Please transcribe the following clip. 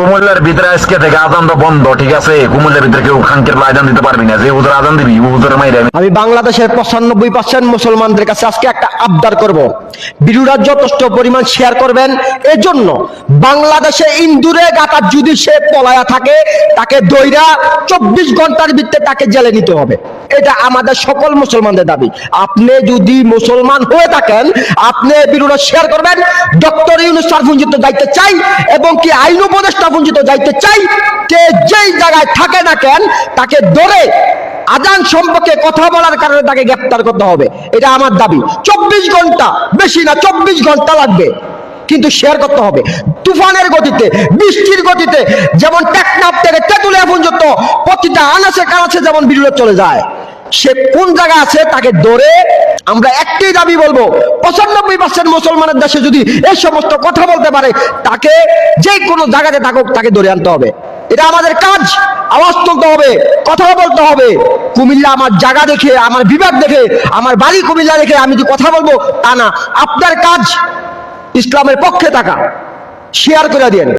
কুমিল্লার ভিতরে আজকে থেকে আজান তো বন্ধ, ঠিক আছে? কুমিল্লার ভিতরে কেউ খানকের আজান দিতে পারবি না। যে হুজুর আজান দিবি হুজুর মাইরে আমি বাংলাদেশের 95% মুসলমানদের কাছে আজকে একটা আবদার করব, ভিডিওটা যথেষ্ট পরিমাণ শেয়ার করবেন। এজন্য বাংলাদেশে ইন্দুরে গাতা যদি সে পলায়া থাকে তাকে দইরা 24 ঘন্টার ভিতরে তাকে জেলে নিতে হবে। এটা আমাদের সকল মুসলমানদের দাবি। আপনি যদি মুসলমান হয়ে থাকেন আপনি ভিডিওটা শেয়ার করবেন। ডক্টর ইউনূস স্যার পর্যন্ত যাইতে চাই এবং কি আইন উপদেষ্টা পর্যন্ত যাইতে চাই, কে যেই জায়গায় থাকে না কেন তাকে ধরে আজান সম্পর্কে কথা বলার কারণে তাকে গ্রেফতার করতে হবে। এটা আমার দাবি। 24 ঘন্টা, বেশি না 24 ঘন্টা লাগবে, কিন্তু শেয়ার করতে হবে। তুফানের গতিতে, বৃষ্টির গতিতে, যেমন টেকনাফ থেকে তেঁতুলিয়া পর্যন্ত প্রতিটা আনাচে কানাচে যেমন ভিডিও চলে যায়, সে কোন জায়গা আছে তাকে ধরে, আমরা একটাই দাবি বলবো, 95% মুসলমানের দেশে যদি এই সমস্ত কথা বলতে পারে তাকে যে কোনো জায়গাতে থাকুক তাকে ধরে আনতে হবে। এটা আমাদের কাজ। আওয়াজ তুলতে হবে, কথা বলতে হবে। কুমিল্লা আমার জায়গা দেখে, আমার বিভাগ দেখে, আমার বাড়ি কুমিল্লা দেখে আমি যে কথা বলবো তা না। আপনার কাজ ইসলামের পক্ষে থাকা। শেয়ার করে দিন।